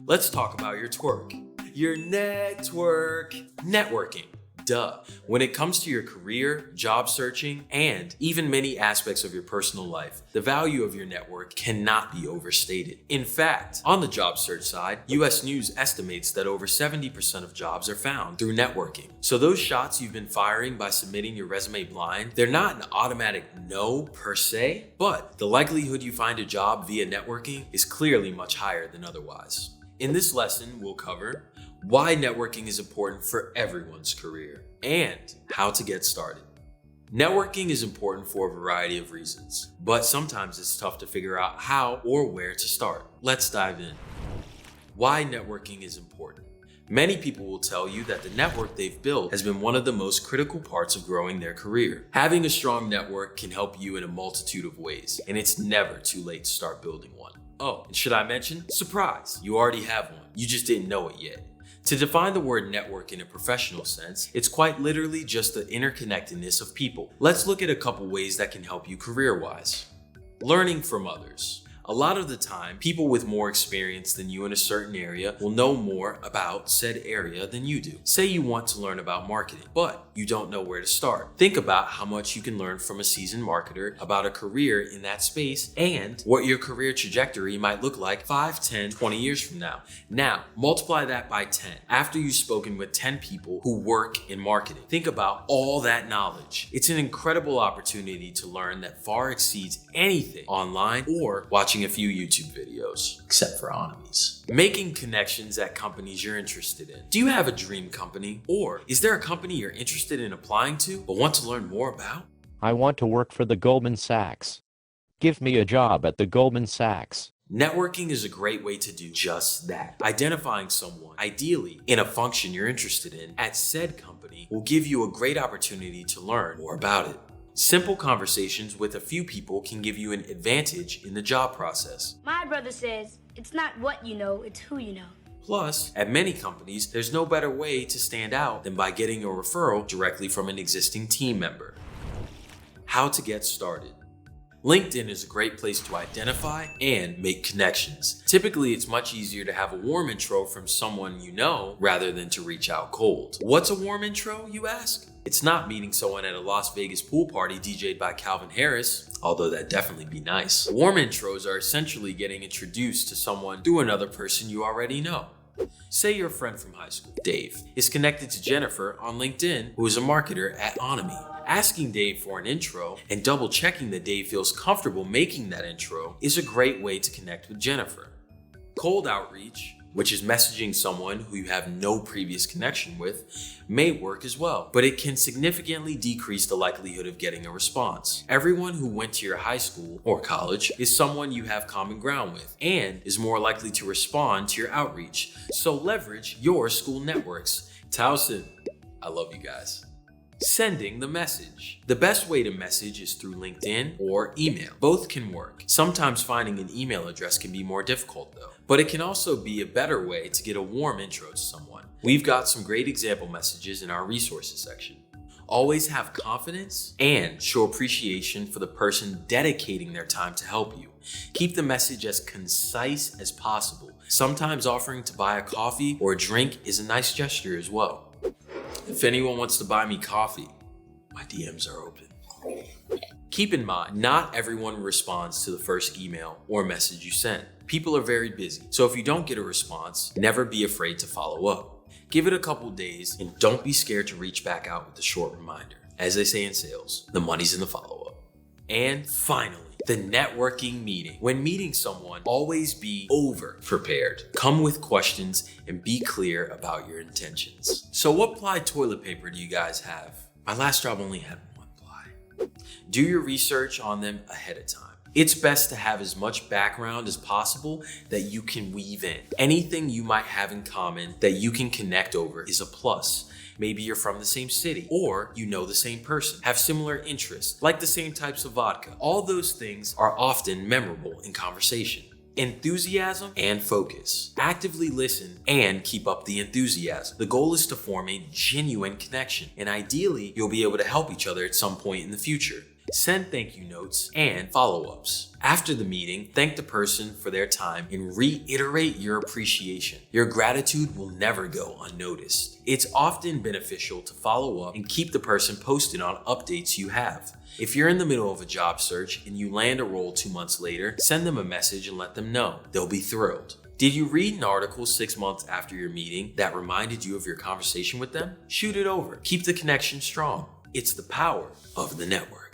Let's talk about your twerk. Your network. Networking. Duh. When it comes to your career, job searching, and even many aspects of your personal life, the value of your network cannot be overstated. In fact, on the job search side, US News estimates that over 70% of jobs are found through networking. So those shots you've been firing by submitting your resume blind, they're not an automatic no per se, but the likelihood you find a job via networking is clearly much higher than otherwise. In this lesson, we'll cover why networking is important for everyone's career, and how to get started. Networking is important for a variety of reasons, but sometimes it's tough to figure out how or where to start. Let's dive in. Why networking is important. Many people will tell you that the network they've built has been one of the most critical parts of growing their career. Having a strong network can help you in a multitude of ways, and it's never too late to start building one. Oh, and should I mention? Surprise! You already have one. You just didn't know it yet. To define the word network in a professional sense, it's quite literally just the interconnectedness of people. Let's look at a couple ways that can help you career-wise. Learning from others. A lot of the time, people with more experience than you in a certain area will know more about said area than you do. Say you want to learn about marketing, but you don't know where to start. Think about how much you can learn from a seasoned marketer about a career in that space and what your career trajectory might look like 5, 10, 20 years from now. Now, multiply that by 10. After you've spoken with 10 people who work in marketing, think about all that knowledge. It's an incredible opportunity to learn that far exceeds anything online or watching a few YouTube videos, except for onomys. Making connections at companies you're interested in. Do you have a dream company? Or is there a company you're interested in applying to but want to learn more about? I want to work for the Goldman Sachs. Give me a job at the Goldman Sachs. Networking is a great way to do just that. Identifying someone, ideally in a function you're interested in, at said company will give you a great opportunity to learn more about it. Simple conversations with a few people can give you an advantage in the job process. My brother says, it's not what you know, it's who you know. Plus, at many companies, there's no better way to stand out than by getting a referral directly from an existing team member. How to get started. LinkedIn is a great place to identify and make connections. Typically, it's much easier to have a warm intro from someone you know rather than to reach out cold. What's a warm intro, you ask? It's not meeting someone at a Las Vegas pool party DJ'd by Calvin Harris, although that'd definitely be nice. Warm intros are essentially getting introduced to someone through another person you already know. Say your friend from high school, Dave, is connected to Jennifer on LinkedIn, who is a marketer at Onomy. Asking Dave for an intro and double checking that Dave feels comfortable making that intro is a great way to connect with Jennifer. Cold outreach, which is messaging someone who you have no previous connection with, may work as well, but it can significantly decrease the likelihood of getting a response. Everyone who went to your high school or college is someone you have common ground with and is more likely to respond to your outreach, so leverage your school networks. Towson, I love you guys. Sending the message. The best way to message is through LinkedIn or email. Both can work. Sometimes finding an email address can be more difficult though, but it can also be a better way to get a warm intro to someone. We've got some great example messages in our resources section. Always have confidence and show appreciation for the person dedicating their time to help you. Keep the message as concise as possible. Sometimes offering to buy a coffee or a drink is a nice gesture as well. If anyone wants to buy me coffee, my DMs are open. Keep in mind, not everyone responds to the first email or message you send. People are very busy, so if you don't get a response, never be afraid to follow up. Give it a couple days and don't be scared to reach back out with a short reminder. As they say in sales, the money's in the follow-up. And finally, the networking meeting. When meeting someone, always be over-prepared. Come with questions and be clear about your intentions. So what ply toilet paper do you guys have? My last job only had one ply. Do your research on them ahead of time. It's best to have as much background as possible that you can weave in. Anything you might have in common that you can connect over is a plus. Maybe you're from the same city, or you know the same person, have similar interests, like the same types of vodka. All those things are often memorable in conversation. Enthusiasm and focus. Actively listen and keep up the enthusiasm. The goal is to form a genuine connection, and ideally, you'll be able to help each other at some point in the future. Send thank you notes and follow-ups. After the meeting, thank the person for their time and reiterate your appreciation. Your gratitude will never go unnoticed. It's often beneficial to follow up and keep the person posted on updates you have. If you're in the middle of a job search and you land a role 2 months later, send them a message and let them know. They'll be thrilled. Did you read an article 6 months after your meeting that reminded you of your conversation with them? Shoot it over. Keep the connection strong. It's the power of the network.